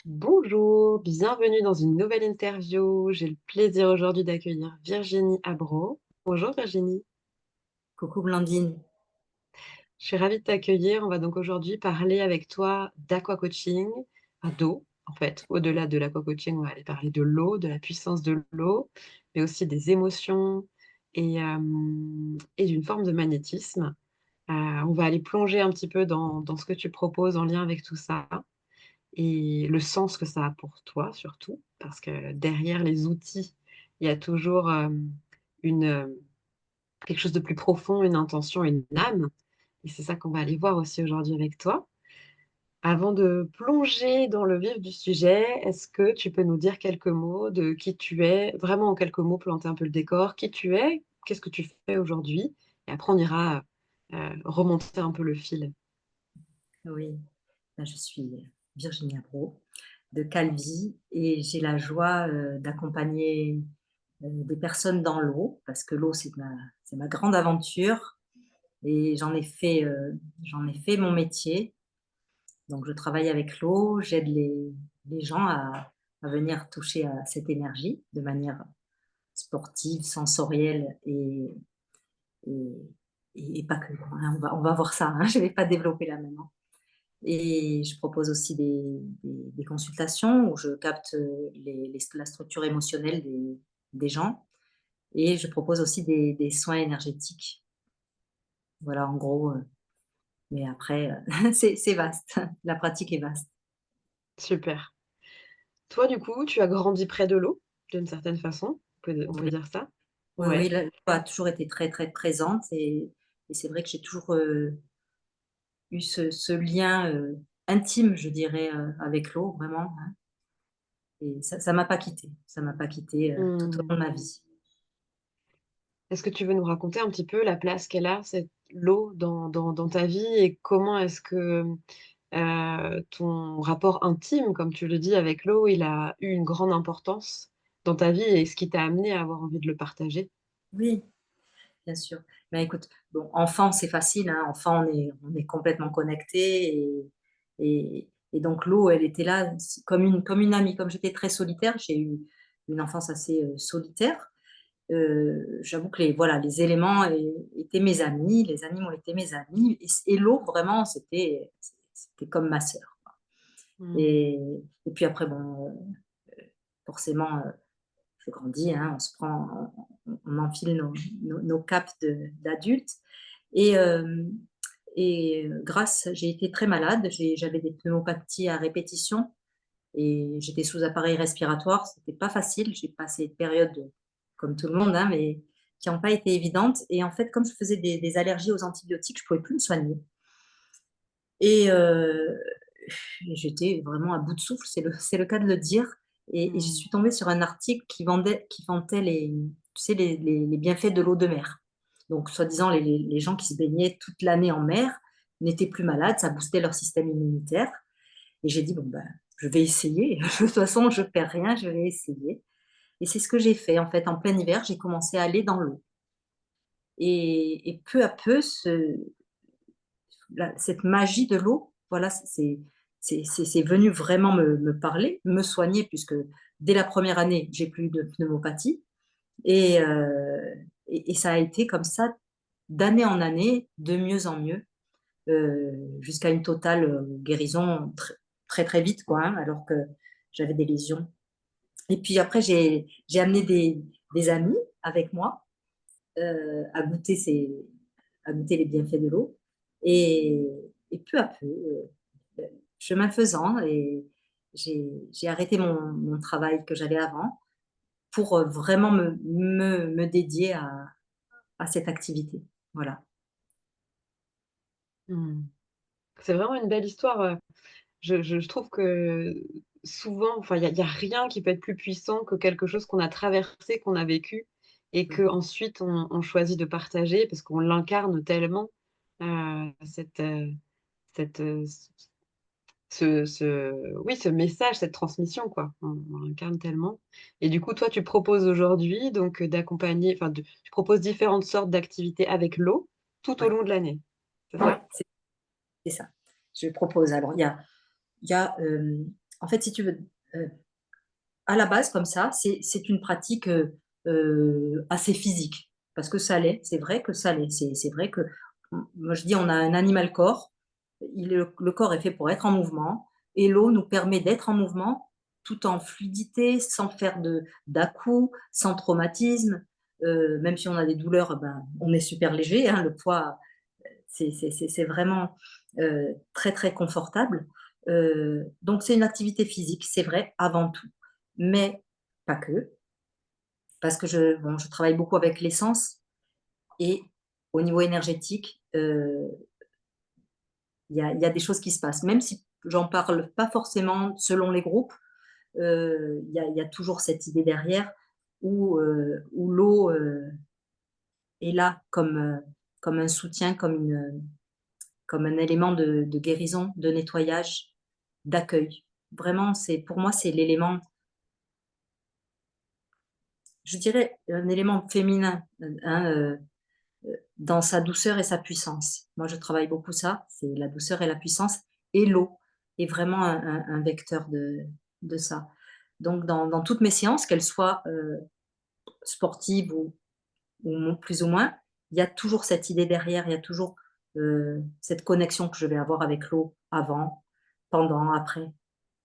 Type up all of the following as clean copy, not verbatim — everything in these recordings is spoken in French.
Bonjour, bienvenue dans une nouvelle interview. J'ai le plaisir aujourd'hui d'accueillir Virginie Abro. Bonjour Virginie, Coucou Blandine. je suis ravie de t'accueillir. On va donc aujourd'hui parler avec toi d'aquacoaching, d'eau en fait. Au-delà de l'aquacoaching, on va aller parler de l'eau, de la puissance de l'eau, mais aussi des émotions et d'une forme de magnétisme. On va aller plonger un petit peu dans ce que tu proposes en lien avec tout ça. Et le sens que ça a pour toi surtout, parce que derrière les outils, il y a toujours une, quelque chose de plus profond, une intention, une âme. Et c'est ça qu'on va aller voir aussi aujourd'hui avec toi. Avant de plonger dans le vif du sujet, est-ce que tu peux nous dire quelques mots de qui tu es, vraiment en quelques mots, planter un peu le décor, qui tu es, qu'est-ce que tu fais aujourd'hui? Et après, on ira remonter un peu le fil. Oui, je suis Virginie Abro de Calvi et j'ai la joie d'accompagner des personnes dans l'eau parce que l'eau, c'est ma grande aventure et j'en ai fait mon métier. Donc, je travaille avec l'eau, j'aide les gens à venir toucher à cette énergie de manière sportive, sensorielle et, et pas que. Hein. On va voir ça, hein. Je ne vais pas développer là maintenant. Et je propose aussi des consultations où je capte la structure émotionnelle des gens. Et je propose aussi des soins énergétiques. Voilà, en gros. Mais après, c'est vaste. La pratique est vaste. Super. Toi, du coup, tu as grandi près de l'eau, d'une certaine façon, on peut Oui, dire ça? oui, oui, Ouais. l'eau a toujours été très, très présente. Et c'est vrai que j'ai toujours eu ce lien intime, je dirais, avec l'eau, vraiment. Hein. Et ça ne m'a pas quitté. Ça ne m'a pas quitté tout au long Mmh. de ma vie. Est-ce que tu veux nous raconter un petit peu la place qu'elle a, cette l'eau dans ta vie et comment est-ce que, ton rapport intime, comme tu le dis, avec l'eau, il a eu une grande importance dans ta vie et ce qui t'a amené à avoir envie de le partager? Oui. Bien sûr. Mais écoute, bon, enfant, c'est facile, hein. Enfant, on est complètement connecté et donc l'eau, elle était là comme une amie. Comme j'étais très solitaire, j'ai eu une enfance assez solitaire. J'avoue que voilà, les éléments étaient mes amis, les animaux étaient mes amis et l'eau, vraiment, c'était comme ma sœur. Mmh. Et, et puis après, bon, forcément, je grandis, hein, on enfile nos capes d'adultes. Et, j'ai été très malade, j'avais des pneumopathies à répétition et j'étais sous appareil respiratoire, c'était pas facile, j'ai passé une période comme tout le monde, hein, mais qui n'ont pas été évidentes. Et en fait, comme je faisais des allergies aux antibiotiques, je pouvais plus me soigner. Et j'étais vraiment à bout de souffle, c'est le cas de le dire. Et je Mmh. suis tombée sur un article qui vantait tu sais, les bienfaits de l'eau de mer. Donc, soi-disant, les gens qui se baignaient toute l'année en mer n'étaient plus malades, ça boostait leur système immunitaire. Et j'ai dit, bon, ben, je vais essayer. De toute façon, je perds rien, je vais essayer. Et c'est ce que j'ai fait. En fait, en plein hiver, j'ai commencé à aller dans l'eau. Et peu à peu, cette magie de l'eau, voilà, c'est venu vraiment me parler, me soigner, puisque dès la première année, j'ai plus de pneumopathie. Et, et ça a été comme ça, d'année en année, de mieux en mieux, jusqu'à une totale guérison très, très vite, quoi, hein, alors que j'avais des lésions. Et puis après, j'ai amené des amis avec moi à goûter à goûter les bienfaits de l'eau. Et, et peu à peu, chemin faisant, et j'ai arrêté mon travail que j'avais avant pour vraiment me dédier à cette activité. Voilà. Mmh. C'est vraiment une belle histoire, je trouve que souvent, enfin, il y a rien qui peut être plus puissant que quelque chose qu'on a traversé, qu'on a vécu et Oui, qu'ensuite on choisit de partager parce qu'on l'incarne tellement, cette, cette, oui, ce message, cette transmission, quoi. On l'incarne tellement et du coup, toi, tu proposes aujourd'hui donc, d'accompagner enfin, tu proposes différentes sortes d'activités avec l'eau tout au ouais, long de l'année, c'est ouais, ça? c'est ça. Je propose. Alors, il y a en fait, si tu veux, à la base, comme ça, c'est une pratique assez physique, parce que ça l'est, c'est vrai que ça l'est. C'est vrai que, moi je dis, on a un animal corps, le corps est fait pour être en mouvement, et l'eau nous permet d'être en mouvement tout en fluidité, sans faire d'à-coups, sans traumatisme. Même si on a des douleurs, ben, on est super léger, hein, le poids, c'est vraiment très très confortable. Donc c'est une activité physique, c'est vrai, avant tout, mais pas que, parce que bon, je travaille beaucoup avec l'essence et au niveau énergétique, il y a des choses qui se passent. Même si j'en parle pas forcément selon les groupes, il y a toujours cette idée derrière où l'eau est là comme un soutien, comme un élément de guérison, de nettoyage, d'accueil. Vraiment, pour moi, c'est l'élément, je dirais, un élément féminin, hein, dans sa douceur et sa puissance. Moi, je travaille beaucoup ça, c'est la douceur et la puissance, et l'eau est vraiment un vecteur de ça. Donc, dans toutes mes séances, qu'elles soient sportives ou plus ou moins, il y a toujours cette idée derrière, il y a toujours cette connexion que je vais avoir avec l'eau avant, pendant, après,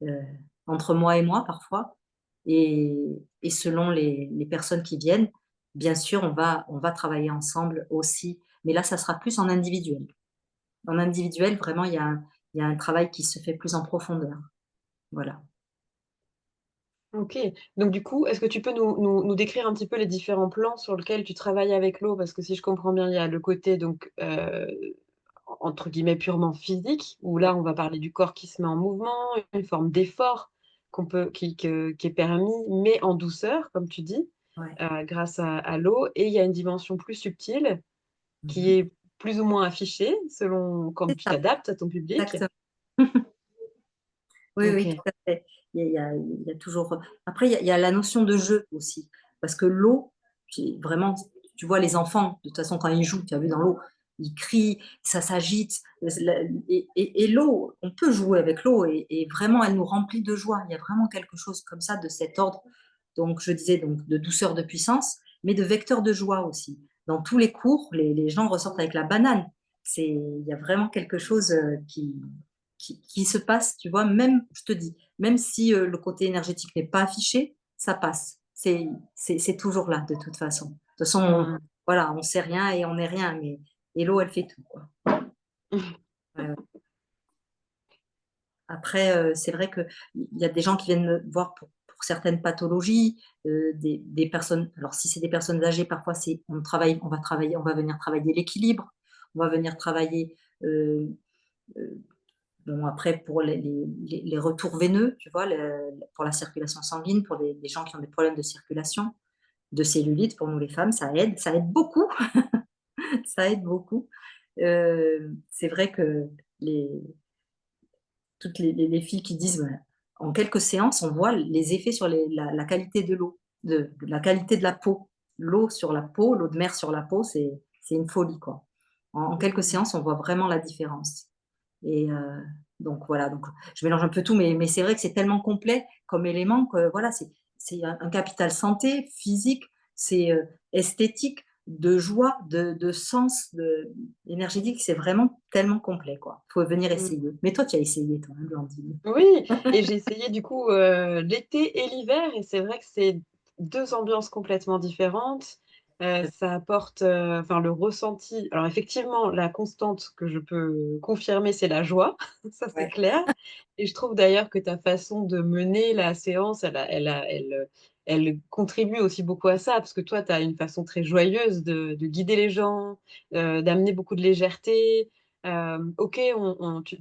euh, entre moi et moi parfois. Et selon les personnes qui viennent, bien sûr, on va travailler ensemble aussi. Mais là, ça sera plus en individuel. En individuel, vraiment, il y a un travail qui se fait plus en profondeur. Voilà. OK. Donc du coup, est-ce que tu peux nous décrire un petit peu les différents plans sur lesquels tu travailles avec l'eau? Parce que si je comprends bien, il y a le côté donc, entre guillemets «purement physique», où Ouais, là, on va parler du corps qui se met en mouvement, une forme d'effort qu'on peut qui est permis, mais en douceur, comme tu dis, ouais. grâce à l'eau. Et il y a une dimension plus subtile qui Mhm. est plus ou moins affichée selon comme C'est tu ça, t'adaptes à ton public. exactement. Oui, oui, OK. tout à fait. Il y a toujours. Après, il y a la notion de jeu aussi. Parce que l'eau, vraiment, tu vois, les enfants, de toute façon, quand ils jouent, tu as vu dans l'eau, ils crient, ça s'agite. Et l'eau, on peut jouer avec l'eau et vraiment, elle nous remplit de joie. Il y a vraiment quelque chose comme ça de cet ordre. Donc, je disais donc de douceur, de puissance, mais de vecteur de joie aussi. Dans tous les cours, les gens ressortent avec la banane. Il y a vraiment quelque chose qui se passe, tu vois, même, je te dis, même si le côté énergétique n'est pas affiché, ça passe. C'est toujours là, de toute façon. De toute façon, Mmh. voilà, on sait rien et on n'est rien, mais et l'eau, elle fait tout, quoi. Ouais, ouais. Après, c'est vrai qu'il y a des gens qui viennent me voir pour certaines pathologies, des personnes. Alors, si c'est des personnes âgées, parfois, on va venir travailler l'équilibre, on va venir travailler. euh, euh, Bon, après, pour les retours veineux, tu vois, pour la circulation sanguine, pour les gens qui ont des problèmes de circulation, de cellulite, pour nous les femmes, ça aide beaucoup, ça aide beaucoup. C'est vrai que les, toutes les filles qui disent, ouais, en quelques séances, on voit les effets sur la qualité de l'eau, de la qualité de la peau. L'eau sur la peau, l'eau de mer sur la peau, c'est une folie, quoi. En quelques Mmh. séances, on voit vraiment la différence. Et donc voilà, donc je mélange un peu tout, mais c'est vrai que c'est tellement complet comme élément que voilà, c'est un capital santé, physique, c'est esthétique, de joie, de sens, énergétique, c'est vraiment tellement complet, quoi. Faut venir Mmh. essayer. Mais toi, tu as essayé, toi, hein, Blandine. Oui, et j'ai essayé du coup, l'été et l'hiver, et c'est vrai que c'est 2 ambiances complètement différentes. Ça apporte, enfin le ressenti, alors effectivement, la constante que je peux confirmer, c'est la joie, ça c'est Ouais. clair. Et je trouve d'ailleurs que ta façon de mener la séance, elle contribue aussi beaucoup à ça, parce que toi, tu as une façon très joyeuse de guider les gens, d'amener beaucoup de légèreté. OK,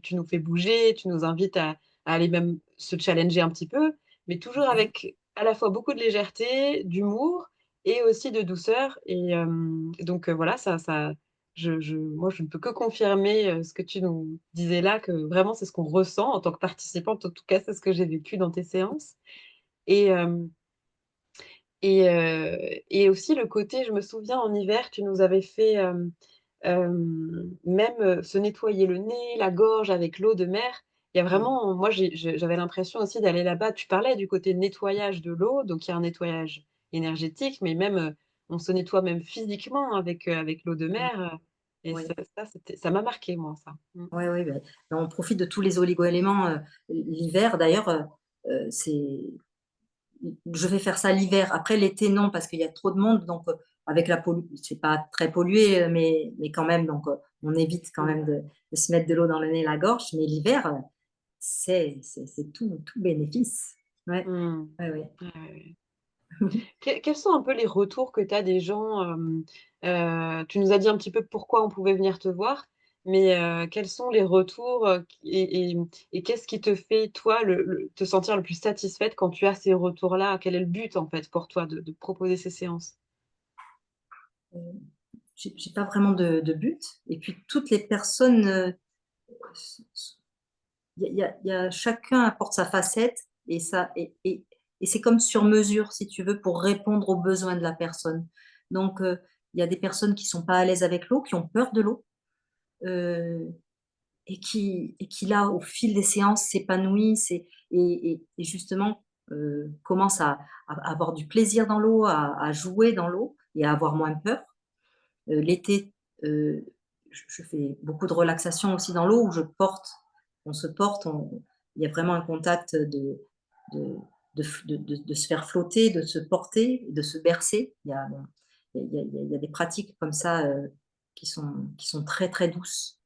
tu nous fais bouger, tu nous invites à aller même se challenger un petit peu, mais toujours Mmh. avec à la fois beaucoup de légèreté, d'humour et aussi de douceur. Et donc voilà, ça moi, je ne peux que confirmer, ce que tu nous disais là, que vraiment c'est ce qu'on ressent en tant que participante. En tout cas, c'est ce que j'ai vécu dans tes séances. Et hem et aussi le côté, je me souviens en hiver, tu nous avais fait, même, se nettoyer le nez, la gorge avec l'eau de mer. Il y a oui, vraiment moi j'avais l'impression aussi d'aller là-bas. Tu parlais du côté nettoyage de l'eau, donc il y a un nettoyage énergétique, mais même, on se nettoie même physiquement avec l'eau de oui, mer, et oui. ça m'a marqué moi ça. Mmh. Oui, oui, beh, on profite de tous les oligo-éléments, l'hiver d'ailleurs, c'est je vais faire ça l'hiver. Après l'été, non, parce qu'il y a trop de monde, donc avec la pollu c'est pas très pollué, mais quand même, donc on évite quand Mmh. même de se mettre de l'eau dans le nez et la gorge. Mais l'hiver, c'est tout bénéfice. Ouais, Mmh. ouais, ouais. Ouais, ouais, ouais. Quels sont un peu les retours que tu as des gens, tu nous as dit un petit peu pourquoi on pouvait venir te voir, mais quels sont les retours, et qu'est-ce qui te fait toi te sentir le plus satisfaite quand tu as ces retours-là? Quel est le but en fait pour toi de proposer ces séances? Heu, j'ai pas vraiment de but et puis toutes les personnes, s s il y a chacun apporte sa facette et ça et c'est comme sur mesure, si tu veux, pour répondre aux besoins de la personne. Donc il y a des personnes qui sont pas à l'aise avec l'eau, qui ont peur de l'eau, heu et qui là, au fil des séances, s'épanouissent et justement, commencent à avoir du plaisir dans l'eau, à jouer dans l'eau et à avoir moins peur. L'été, je fais beaucoup de relaxation aussi dans l'eau où on se porte, il y a vraiment un contact de de se faire flotter, de se porter, de se bercer. Il y a, bon, il y a des pratiques comme ça, qui sont très, très douces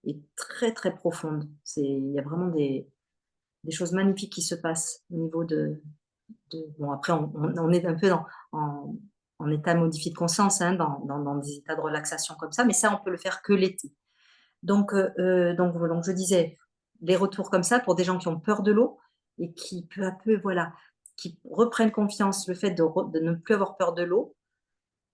et très, très profondes. Il y a vraiment des choses magnifiques qui se passent au niveau bon après on est un peu en état modifié de conscience, hein, dans des états de relaxation comme ça, mais ça on peut le faire que l'été. Donc je disais, des retours comme ça pour des gens qui ont peur de l'eau et qui peu à peu, voilà, qui reprennent confiance, le fait de ne plus avoir peur de l'eau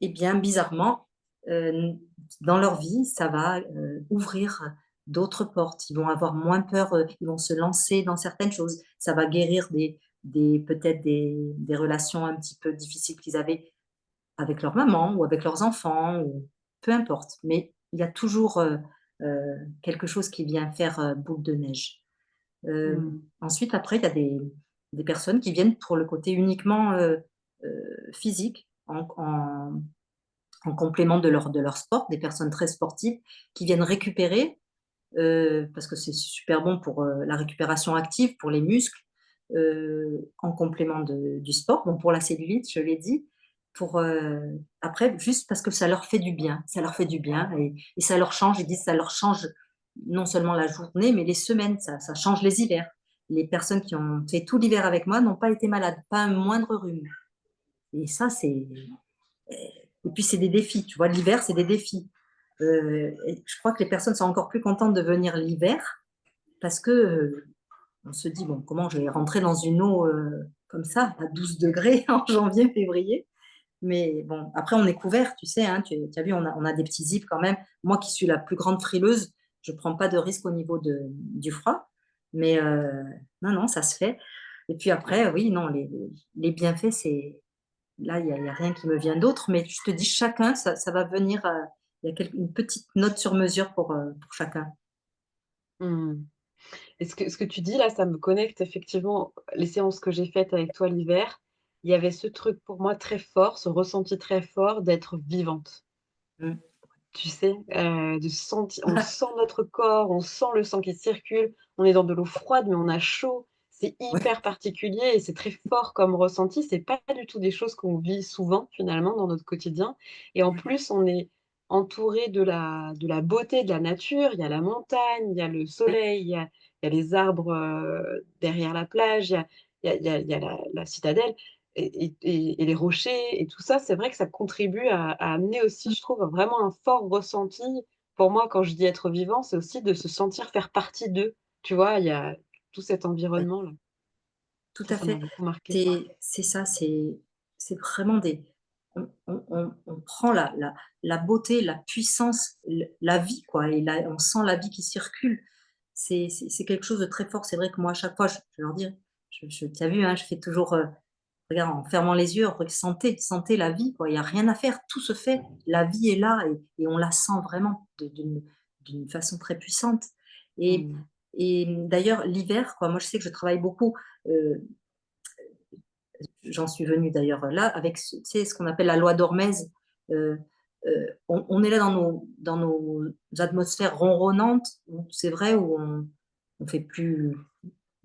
et bien bizarrement, dans leur vie, ça va, ouvrir d'autres portes. Ils vont avoir moins peur, ils vont se lancer dans certaines choses. Ça va guérir des peut-être des relations un petit peu difficiles qu'ils avaient avec leur maman ou avec leurs enfants ou peu importe. Mais il y a toujours, quelque chose qui vient faire, boule de neige. Mmh. Ensuite après il y a des personnes qui viennent pour le côté uniquement, physique en complément de leur sport, des personnes très sportives qui viennent récupérer, parce que c'est super bon pour, la récupération active, pour les muscles, en complément du sport. Bon, pour la cellulite, je l'ai dit, après juste parce que ça leur fait du bien. Ça leur fait du bien et ça leur change. Ils disent ça leur change non seulement la journée, mais les semaines. Ça change les hivers. Les personnes qui ont fait tout l'hiver avec moi n'ont pas été malades, pas un moindre rhume et ça, et puis c'est des défis, tu vois? L'hiver, c'est des défis. Et je crois que les personnes sont encore plus contentes de venir l'hiver parce que, on se dit: «Bon, comment je vais rentrer dans une eau, comme ça à 12 degrés en janvier, février?» Mais bon, après on est couvert, tu sais, hein, tu as vu, on a des petits zips quand même. Moi qui suis la plus grande frileuse, je prends pas de risque au niveau du froid, mais non, non, ça se fait et puis après, oui, non, les bienfaits, c'est là, il y a rien qui me vient d'autre, mais je te dis chacun, ça va venir, il y a une petite note sur mesure pour chacun. Mmh. Et ce que tu dis là, ça me connecte effectivement les séances que j'ai faites avec toi l'hiver. Il y avait ce truc pour moi très fort, ce ressenti très fort d'être vivante. Mmh. Tu sais? De sentir, on sent notre corps, on sent le sang qui circule, on est dans de l'eau froide, mais on a chaud. C'est Ouais, hyper particulier et c'est très fort comme ressenti. C'est pas du tout des choses qu'on vit souvent finalement dans notre quotidien, et en ouais, plus, on est entouré de la beauté de la nature. Il y a la montagne, il y a le ouais, soleil, il y a les arbres, derrière la plage, il y a la citadelle. Et les rochers et tout ça, c'est vrai que ça contribue à amener aussi, mmh, je trouve, vraiment un fort ressenti. Pour moi, quand je dis être vivant, c'est aussi de se sentir faire partie d'eux. Tu vois? Il y a tout cet ouais, environnement-là. tout à Ça m'a fait. beaucoup marqué. C'est ça, c'est vraiment on prend la beauté, la puissance, la vie quoi et là, on sent la vie qui circule. C'est quelque chose de très fort. C'est vrai que moi, à chaque fois, je vais leur dire, tu as vu, hein, je fais toujours, regarde, en fermant les yeux, sentez la vie quoi, il y a rien à faire, tout se fait. La vie est là et on la sent vraiment d'une façon très puissante et Mmh. Et d'ailleurs, l'hiver, quoi, moi, je sais que je travaille beaucoup, j'en suis venue d'ailleurs là, avec tu sais, ce qu'on appelle la loi d'Hormèse. On est là dans nos atmosphères ronronnantes, où c'est vrai, où on fait plus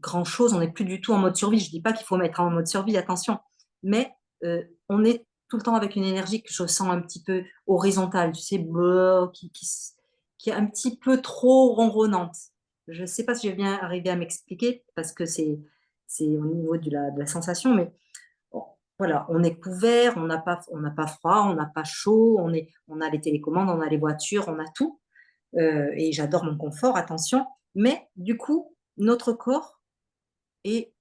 grand-chose, on n'est plus du tout en mode survie. Je dis pas qu'il faut mettre en mode survie, attention, mais on est tout le temps avec une énergie que je sens un petit peu horizontale, tu sais, qui est un petit peu trop ronronnante. Je ne sais pas si je vais bien arriver à m'expliquer parce que c'est au niveau de la sensation, mais bon, voilà, on est couvert, on n'a pas froid, on n'a pas chaud, on a les télécommandes, on a les voitures, on a tout. Et j'adore mon confort, attention. Mais du coup, notre corps, et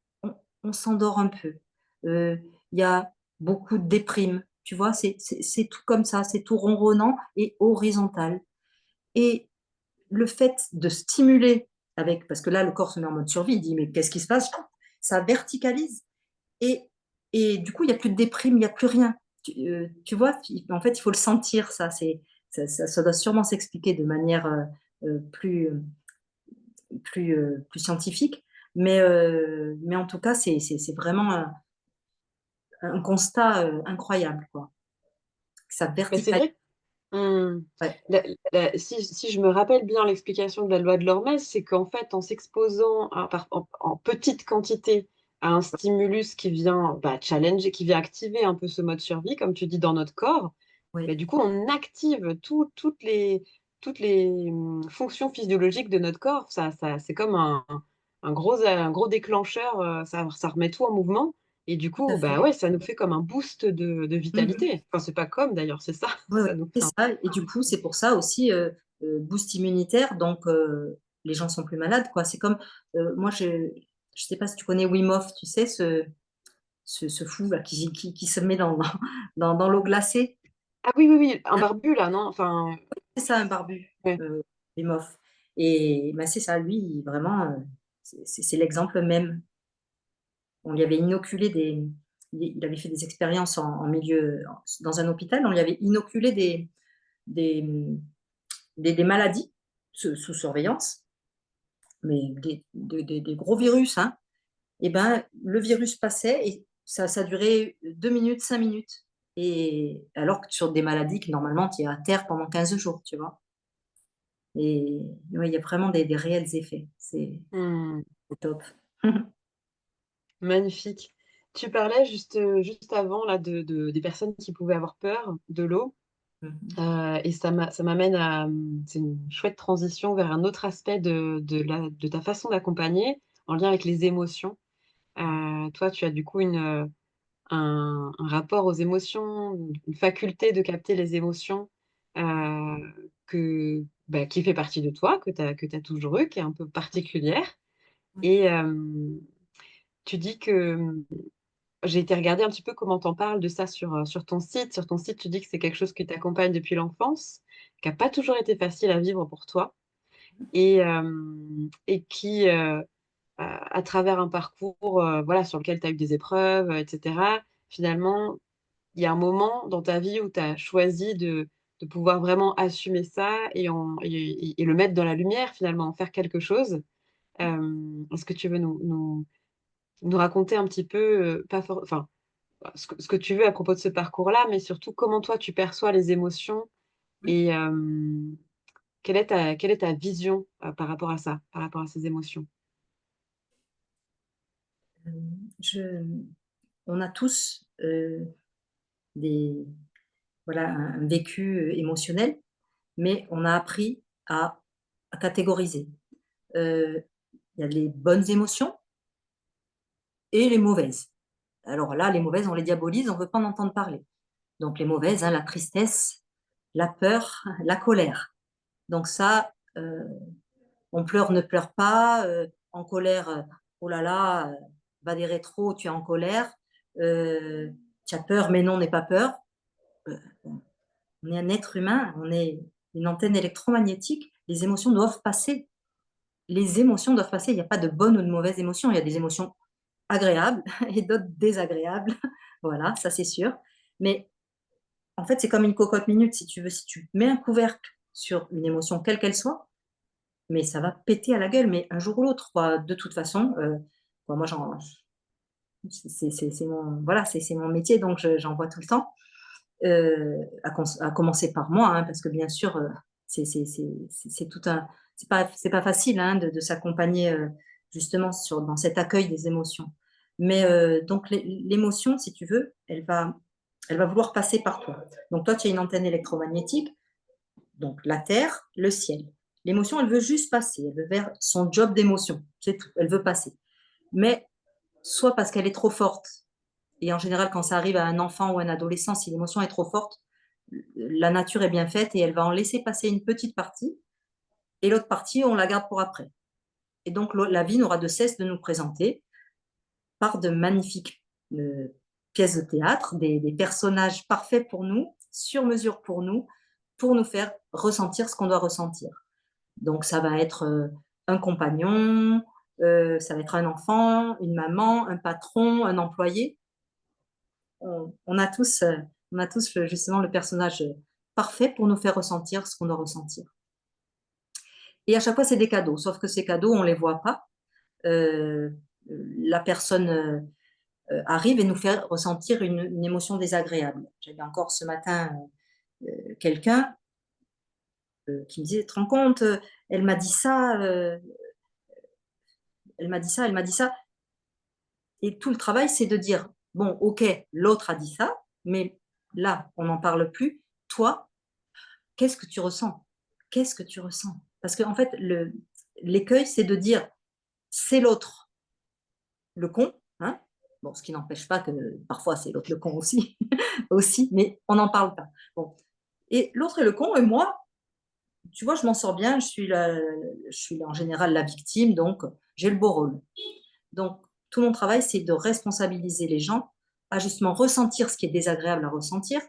on s'endort un peu. Il y a beaucoup de déprime, tu vois? C'est tout comme ça, c'est tout ronronnant et horizontal. Et le fait de stimuler avec parce que là, le corps se met en mode survie, il dit: «Mais qu'est-ce qui se passe?» Ça verticalise et du coup, il y a plus de déprime, il y a plus rien. Tu vois? En fait, il faut le sentir ça, ça doit sûrement s'expliquer de manière, plus, plus scientifique, mais en tout cas, c'est vraiment un constat, incroyable, quoi. Ça Mais c'est verticalise, vrai. Mmh. ouais, Si je me rappelle bien l'explication de la loi de l'hormèse, c'est qu'en fait, en s'exposant en petite quantité à un stimulus qui vient, bah, challenger, qui vient activer un peu ce mode survie, comme tu dis, dans notre corps, ouais, mais du coup, on active toutes les fonctions physiologiques de notre corps. Ça c'est comme un gros déclencheur, ça remet tout en mouvement et du tout à coup, fait. bah, ouais, ça nous fait comme un boost de Mmh mh. vitalité. Enfin, c'est pas comme d'ailleurs, c'est ça, Ouais, ouais, ça nous c'est fait un ça et du coup, c'est pour ça aussi, boost immunitaire donc les gens sont plus malades, quoi. C'est comme, moi je sais pas si tu connais Wim Hof, tu sais ce fou là qui se met dans l'eau glacée? ah oui, oui, oui, un barbu là, non? Enfin, C'est ça un barbu, ouais. Wim Hof et bah, c'est ça, lui, vraiment, c'est l'exemple même. On lui avait inoculé il avait fait des expériences en milieu dans un hôpital, on lui avait inoculé des, mmh, des maladies sous surveillance, mais des gros virus, hein. Et ben, le virus passait et ça durait 2 minutes, 5 minutes et alors que sur des maladies que normalement tu es à terre pendant 15 jours, tu vois? Et ouais, il y a vraiment des réels effets. Mmh. C'est top. Magnifique. Tu parlais juste avant là de des personnes qui pouvaient avoir peur de l'eau, Mmh mh. et ça m'amène à, c'est une chouette transition vers un autre aspect de ta façon d'accompagner en lien avec les émotions. Toi, tu as du coup un rapport aux émotions, une faculté de capter les émotions, bah, qui fait partie de toi, que tu as toujours eu, qui est un peu particulière et tu dis que, j'ai été regarder un petit peu comment tu en parles de ça sur ton site. Sur ton site, tu dis que c'est quelque chose qui t'accompagne depuis l'enfance, qui a pas toujours été facile à vivre pour toi et qui, à travers un parcours, voilà, sur lequel tu as eu des épreuves, et cetera, finalement, il y a un moment dans ta vie où tu as choisi de pouvoir vraiment assumer ça et le mettre dans la lumière, finalement, en faire quelque chose. Est-ce que tu veux nous raconter un petit peu, pas for enfin, ce que tu veux à propos de ce parcours-là, mais surtout comment toi tu perçois les émotions Oui. et quelle est ta vision, par rapport à ça, par rapport à ces émotions? Je On a tous, des voilà, un vécu, émotionnel, mais on a appris à catégoriser. Heu, il y a les bonnes émotions et les mauvaises. Alors là, les mauvaises, on les diabolise, on ne veut pas en entendre parler. Donc les mauvaises, hein, la tristesse, la peur, la colère. Donc ça, on pleure, ne pleure pas, en colère, oh là là, va des rétros, tu es en colère, tu as peur, mais non, n'aie pas peur. On est un être humain, on est une antenne électromagnétique, les émotions doivent passer. Les émotions doivent passer, il n'y a pas de bonnes ou de mauvaises émotions, il y a des émotions agréables et d'autres désagréables. Voilà, ça c'est sûr. Mais en fait, c'est comme une cocotte minute, si tu veux. Si tu mets un couvercle sur une émotion, quelle qu'elle soit, mais ça va péter à la gueule, mais un jour ou l'autre, quoi. De toute façon, bon, moi, c'est mon, voilà, c'est mon métier, donc j'en vois tout le temps. À commencer par moi, hein, parce que bien sûr, c'est tout un, c'est pas facile hein, de s'accompagner justement dans cet accueil des émotions. Mais donc l'émotion, si tu veux, elle va vouloir passer par toi. Donc toi, tu as une antenne électromagnétique, donc la terre, le ciel. L'émotion, elle veut juste passer, elle veut faire son job d'émotion, c'est tout, elle veut passer. Mais soit parce qu'elle est trop forte, et en général, quand ça arrive à un enfant ou un adolescent, si l'émotion est trop forte, la nature est bien faite et elle va en laisser passer une petite partie, et l'autre partie, on la garde pour après. Et donc, la vie n'aura de cesse de nous présenter par de magnifiques pièces de théâtre, des personnages parfaits pour nous, sur mesure pour nous faire ressentir ce qu'on doit ressentir. Donc, ça va être un compagnon, ça va être un enfant, une maman, un patron, un employé. On a tous, on a tous justement le personnage parfait pour nous faire ressentir ce qu'on doit ressentir. Et à chaque fois, c'est des cadeaux, sauf que ces cadeaux, on ne les voit pas. Euh, la personne arrive et nous fait ressentir une émotion désagréable. J'avais encore ce matin quelqu'un qui me disait, tu te rends compte, elle m'a dit ça, elle m'a dit ça, elle m'a dit ça. Et tout le travail, c'est de dire, bon, ok, l'autre a dit ça, mais là, on n'en parle plus. Toi, qu'est-ce que tu ressens? Qu'est-ce que tu ressens? Parce qu'en fait, l'écueil, c'est de dire, c'est l'autre le con, hein? Bon, ce qui n'empêche pas que parfois c'est l'autre le con aussi, aussi, mais on n'en parle pas. Bon. Et l'autre est le con, et moi, tu vois, je m'en sors bien, je suis en général la victime, donc j'ai le beau rôle. Donc, tout mon travail, c'est de responsabiliser les gens à justement ressentir ce qui est désagréable à ressentir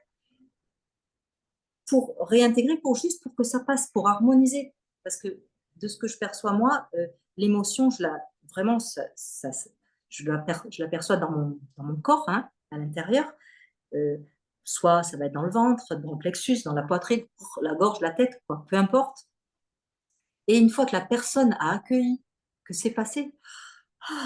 pour réintégrer, pour que ça passe, pour harmoniser. Parce que de ce que je perçois moi, l'émotion, vraiment, je la perçois dans mon corps, hein, à l'intérieur. Euh, Soit ça va être dans le ventre, dans le plexus, dans la poitrine, la gorge, la tête, quoi, peu importe. Et une fois que la personne a accueilli que c'est passé,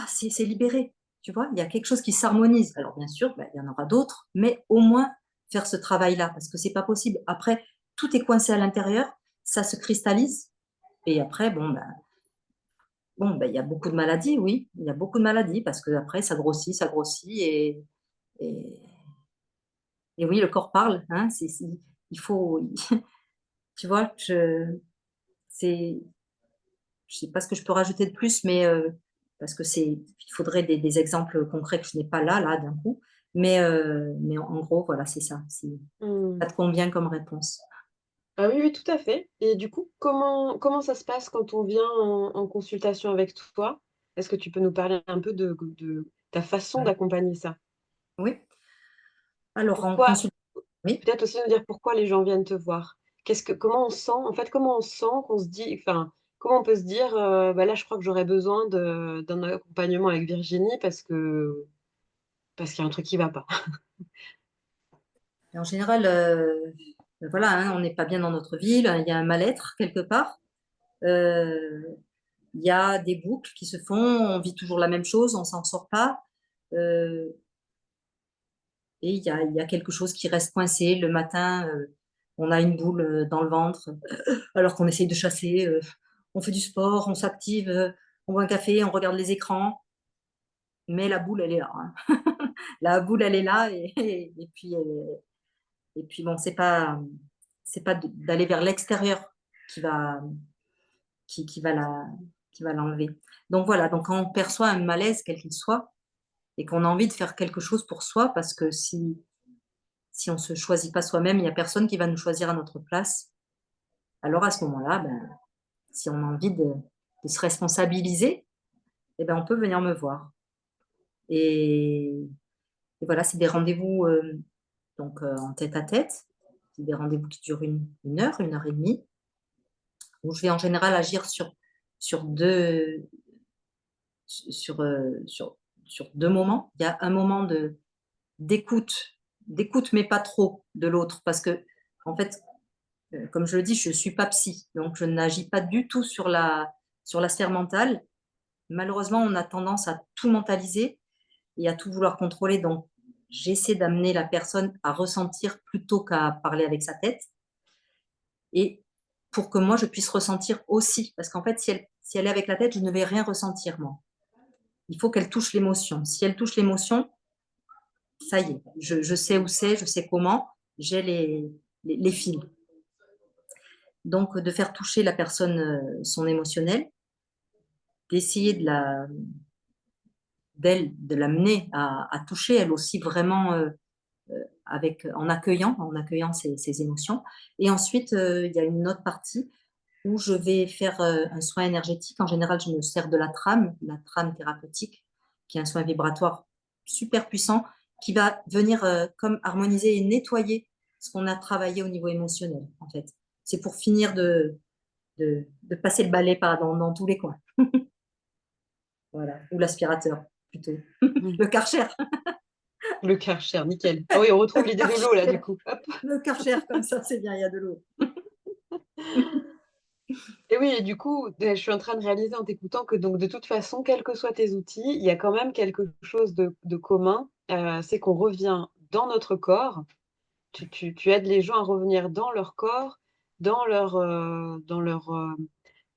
c'est libéré. Tu vois, il y a quelque chose qui s'harmonise. Alors bien sûr, il y en aura d'autres, mais au moins faire ce travail-là, parce que c'est pas possible. Après, tout est coincé à l'intérieur, ça se cristallise, et après, il y a beaucoup de maladies, oui, il y a beaucoup de maladies, parce que après, ça grossit, et, et oui, le corps parle, hein, il faut, tu vois, c'est, je sais pas ce que je peux rajouter de plus, mais parce que il faudrait des exemples concrets que je n'ai pas là, d'un coup. Mais en gros, voilà, c'est ça. Mmh. Ça te convient comme réponse? Ah oui, oui, tout à fait. Et du coup, comment ça se passe quand on vient en consultation avec toi? Est-ce que tu peux nous parler un peu de ta façon d'accompagner ça? Oui. Alors, en Pourquoi consultation, oui. peut-être aussi nous dire pourquoi les gens viennent te voir? Comment on sent en fait, comment on sent qu'on se dit enfin, comment on peut se dire, «Bah, là, je crois que j'aurais besoin d'un accompagnement avec Virginie parce qu'il y a un truc qui va pas»? En général, voilà, hein, on n'est pas bien dans notre ville, il y a un mal-être quelque part. Euh, il y a des boucles qui se font, on vit toujours la même chose, on s'en sort pas. Euh, et il y a quelque chose qui reste coincé. Le matin, on a une boule dans le ventre, alors qu'on essaye de chasser. On fait du sport, on s'active, on boit un café, on regarde les écrans, mais la boule, elle est là, hein. La boule, elle est là, et puis bon, c'est pas d'aller vers l'extérieur qui va, qui va qui va l'enlever. Donc voilà, donc quand on perçoit un malaise, quel qu'il soit, et qu'on a envie de faire quelque chose pour soi, parce que si on ne se choisit pas soi-même, il n'y a personne qui va nous choisir à notre place. Alors à ce moment-là, si on a envie de se responsabiliser, eh ben, on peut venir me voir. Et, et voilà, c'est des rendez-vous en tête à tête. C'est des rendez-vous qui durent une heure et demie, où je vais en général agir sur sur, euh, sur, sur deux moments. Il y a un moment d'écoute, d'écoute, mais pas trop de l'autre, parce que en fait, Comme je le dis, je ne suis pas psy, donc je n'agis pas du tout sur la sphère mentale. Malheureusement, on a tendance à tout mentaliser et à tout vouloir contrôler, donc j'essaie d'amener la personne à ressentir plutôt qu'à parler avec sa tête, et pour que moi je puisse ressentir aussi. Parce qu'en fait, si elle est avec la tête, je ne vais rien ressentir moi. Il faut qu'elle touche l'émotion. Si elle touche l'émotion, ça y est, je sais où c'est, je sais comment, j'ai les fils. Donc de faire toucher la personne, son émotionnel, d'essayer de l'amener à toucher elle aussi vraiment, en accueillant ses émotions. Et ensuite, il y a une autre partie où je vais faire, un soin énergétique. En général, je me sers de la trame thérapeutique, qui est un soin vibratoire super puissant, qui va venir, comme harmoniser et nettoyer ce qu'on a travaillé au niveau émotionnel, en fait. C'est pour finir de passer le balai dans tous les coins. Voilà, ou l'aspirateur plutôt. Mmh. Le Karcher, Le Karcher, nickel. Ah oui, on retrouve le l'idée de l'eau là, du Karcher, coup. Hop. le Karcher, comme ça, c'est bien, il y a de l'eau. Et oui, et du coup, je suis en train de réaliser en t'écoutant que donc de toute façon, quels que soient tes outils, il y a quand même quelque chose de commun, c'est qu'on revient dans notre corps. Tu aides les gens à revenir dans leur corps, dans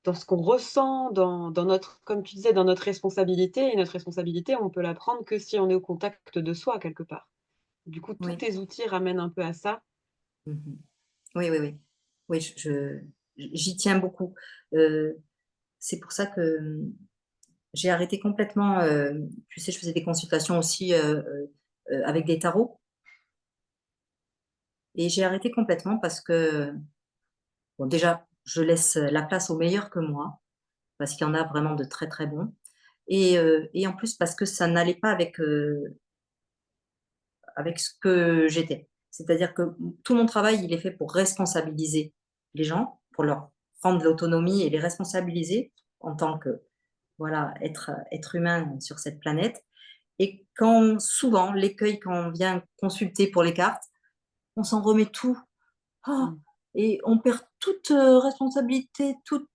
dans ce qu'on ressent, dans notre comme tu disais, dans notre responsabilité, et notre responsabilité, on peut la prendre que si on est au contact de soi quelque part. Du coup, tous Oui. tes outils ramènent un peu à ça. Mmh. Oui, oui, oui. Oui, j'y tiens beaucoup. Heu, c'est pour ça que, j'ai arrêté complètement, tu sais, je faisais des consultations aussi, avec des tarots, et j'ai arrêté complètement parce que, bon, déjà, je laisse la place aux meilleurs que moi, parce qu'il y en a vraiment de très, très bons, et en plus parce que ça n'allait pas avec ce que j'étais. C'est-à-dire que tout mon travail, il est fait pour responsabiliser les gens, pour leur prendre de l'autonomie et les responsabiliser en tant que, voilà, être humain sur cette planète. Et quand souvent, l'écueil, quand on vient consulter pour les cartes, on s'en remet tout. Ah, Mmh. et on perd toute, responsabilité, tout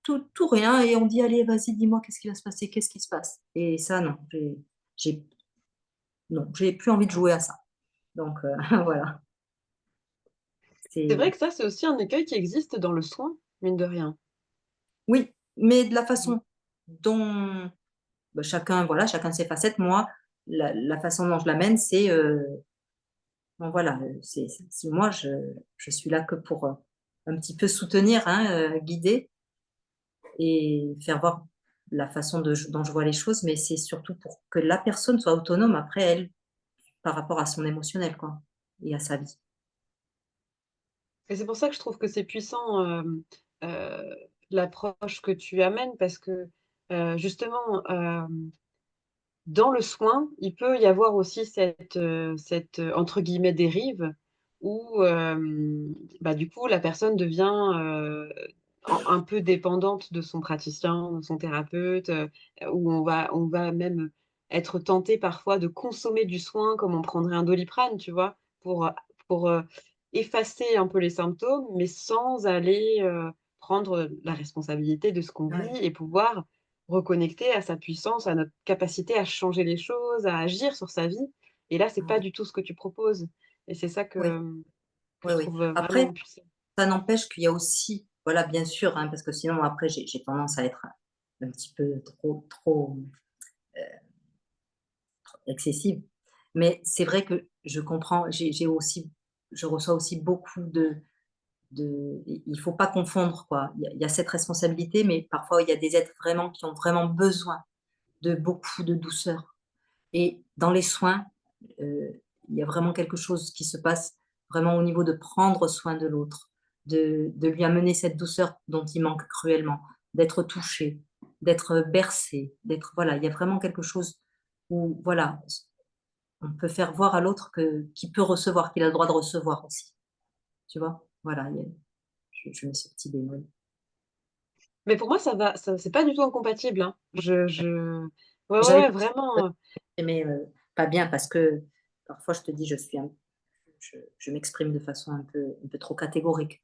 rien, et on dit: «Allez, vas-y, dis-moi qu'est-ce qui va se passer? Qu'est-ce qui se passe?» Et ça, non, j'ai non, j'ai plus envie de jouer à ça. Donc voilà, C'est c'est vrai que ça, c'est aussi un écueil qui existe dans le soin, mine de rien. oui, mais de la Mmh. façon dont, bah, chacun, voilà, chacun ses facettes. Moi, la façon dont je l'amène, c'est, bon voilà, c'est moi, je suis là que pour, un petit peu soutenir, hein, guider et faire voir la façon dont je vois les choses, mais c'est surtout pour que la personne soit autonome après elle, par rapport à son émotionnel, quoi, et à sa vie. Et c'est pour ça que je trouve que c'est puissant, heu, l'approche que tu amènes parce que, justement, dans le soin, il peut y avoir aussi entre guillemets «dérive» où, bah, du coup, la personne devient, un peu dépendante de son praticien, de son thérapeute, où on va même être tenté parfois de consommer du soin comme on prendrait un Doliprane, tu vois? Pour, effacer un peu les symptômes, mais sans aller, prendre la responsabilité de ce qu'on vit Ouais, et pouvoir reconnecter à sa puissance, à notre capacité à changer les choses, à agir sur sa vie. Et là, c'est pas ouais, du tout ce que tu proposes, et c'est ça oui, que oui, je oui. trouve, Après, vraiment puissant. ça n'empêche qu'il y a aussi, voilà, bien sûr, hein, parce que sinon après j'ai tendance à être un petit peu trop, excessive. Mais c'est vrai que je comprends, j'ai aussi, je reçois aussi beaucoup il faut pas confondre, quoi. Il y a cette responsabilité, mais parfois il y a des êtres vraiment qui ont vraiment besoin de beaucoup de douceur. Et dans les soins, il y a vraiment quelque chose qui se passe vraiment au niveau de prendre soin de l'autre, de lui amener cette douceur dont il manque cruellement, d'être touché, d'être bercé, d'être, voilà, il y a vraiment quelque chose où, voilà, on peut faire voir à l'autre qu'il peut recevoir, qu'il a le droit de recevoir aussi, tu vois? Voilà, je mets ce petit bémol. Mais pour moi, ça c'est pas du tout incompatible, hein. Ouais, ouais, J'avais ouais, pas vraiment, exprimé, pas bien, parce que parfois je te dis, je m'exprime de façon un peu trop catégorique.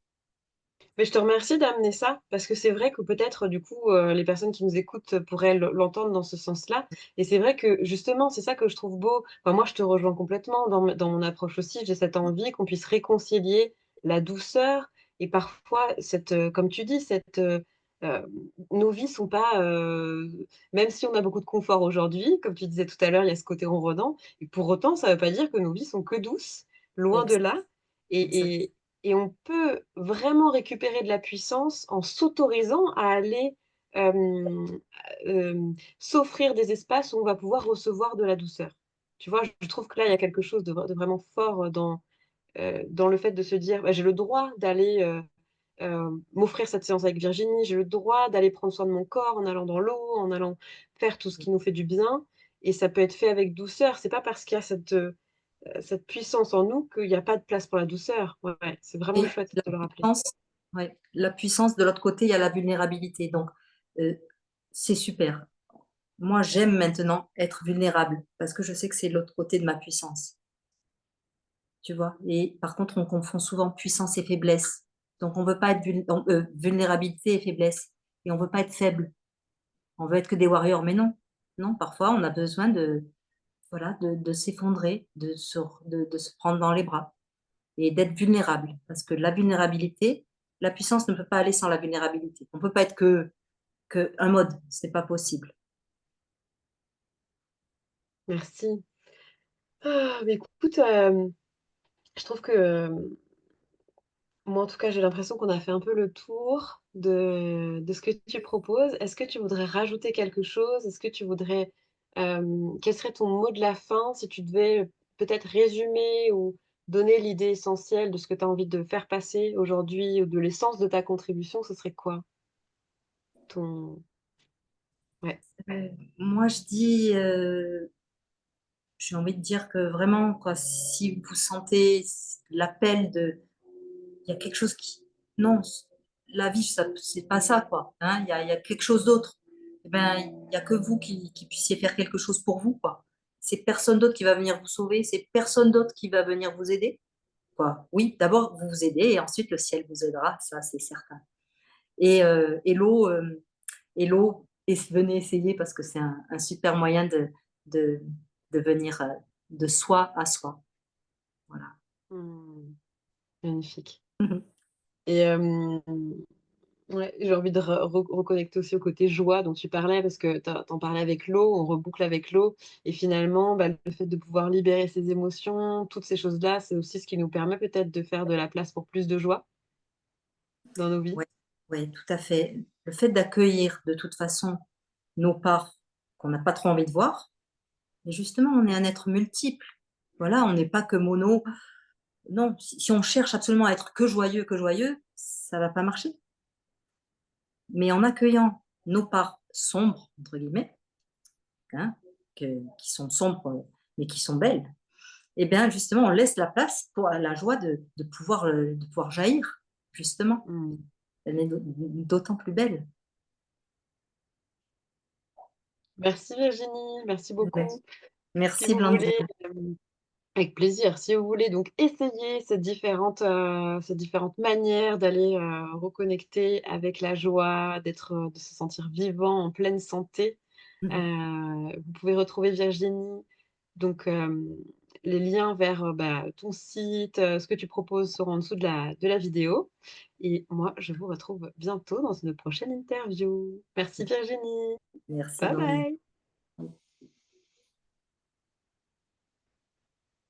Mais je te remercie d'amener ça, parce que c'est vrai que peut-être, du coup, les personnes qui nous écoutent pourraient l'entendre dans ce sens-là. Et c'est vrai que justement, c'est ça que je trouve beau. Enfin, moi, je te rejoins complètement dans mon approche aussi. J'ai cette envie qu'on puisse réconcilier la douceur et parfois cette, comme tu dis, cette, nos vies sont pas, même si on a beaucoup de confort aujourd'hui, comme tu disais tout à l'heure, il y a ce côté ronronnant, et pour autant, ça ne veut pas dire que nos vies sont que douces, loin de Ex là. exact. Et, et on peut vraiment récupérer de la puissance en s'autorisant à aller s'offrir des espaces où on va pouvoir recevoir de la douceur. Tu vois, je trouve que là, il y a quelque chose de vraiment fort dans le fait de se dire, bah, j'ai le droit d'aller m'offrir cette séance avec Virginie, j'ai le droit d'aller prendre soin de mon corps en allant dans l'eau, en allant faire tout ce qui nous fait du bien. Et ça peut être fait avec douceur. C'est pas parce qu'il y a cette puissance en nous qu'il y a pas de place pour la douceur. Ouais, ouais, c'est vraiment Et chouette la de le rappeler. puissance, ouais, la puissance de l'autre côté, il y a la vulnérabilité, donc heu, c'est super. Moi, j'aime maintenant être vulnérable parce que je sais que c'est l'autre côté de ma puissance, tu vois? Et par contre, on confond souvent puissance et faiblesse. Donc on veut pas être vulnérabilité et faiblesse et on veut pas être faible. On veut être que des warriors, mais non. Non, parfois on a besoin de, voilà, de s'effondrer, de se prendre dans les bras et d'être vulnérable. Parce que la vulnérabilité, la puissance ne peut pas aller sans la vulnérabilité. On peut pas être que un mode, c'est pas possible. Merci. Ah, mais écoute, je trouve que, moi, en tout cas, j'ai l'impression qu'on a fait un peu le tour de ce que tu proposes. Est-ce que tu voudrais rajouter quelque chose? Est-ce que tu voudrais, quel serait ton mot de la fin si tu devais peut-être résumer ou donner l'idée essentielle de ce que tu as envie de faire passer aujourd'hui ou de l'essence de ta contribution, ce serait quoi? Ton Ouais. Moi je dis, j'ai envie de dire que vraiment quoi, si vous sentez l'appel de il y a quelque chose qui non, la vie ça c'est pas ça quoi, hein, il y a quelque chose d'autre. Et ben, il y a que vous qui puissiez faire quelque chose pour vous quoi. C'est personne d'autre qui va venir vous sauver, c'est personne d'autre qui va venir vous aider, quoi. Oui, d'abord vous vous aidez et ensuite le ciel vous aidera, ça c'est certain. Et l'eau, venez essayer parce que c'est un super moyen de de venir, de soi à soi. Voilà. Mmh. Magnifique. Mmh mh. Et ouais, j'ai envie de reconnecter aussi au côté joie dont tu parlais parce que tu en parlais avec l'eau, on reboucle avec l'eau et finalement, bah, le fait de pouvoir libérer ses émotions, toutes ces choses-là, c'est aussi ce qui nous permet peut-être de faire de la place pour plus de joie dans nos vies. Ouais, ouais, tout à fait. Le fait d'accueillir de toute façon nos parts qu'on n'a pas trop envie de voir, mais justement, on est un être multiple. Voilà, on n'est pas que mono. Non, si on cherche absolument à être que joyeux, ça va pas marcher. Mais en accueillant nos parts «sombres» entre guillemets, hein, qui sont sombres, mais qui sont belles, et bien justement, on laisse la place pour la joie de pouvoir jaillir, justement. Mmh. Elle est d'autant plus belle. Merci Virginie, merci Ouais. beaucoup. Si Merci vous voulez, Blandine. avec plaisir, si vous voulez donc essayer ces différentes manières d'aller, reconnecter avec la joie, de se sentir vivant, en pleine santé, Mmh. vous pouvez retrouver Virginie. Donc, les liens vers, bah, ton site, ce que tu proposes seront en dessous de la vidéo et moi, je vous retrouve bientôt dans une prochaine interview. Merci Virginie. Merci Bye Blandine. bye.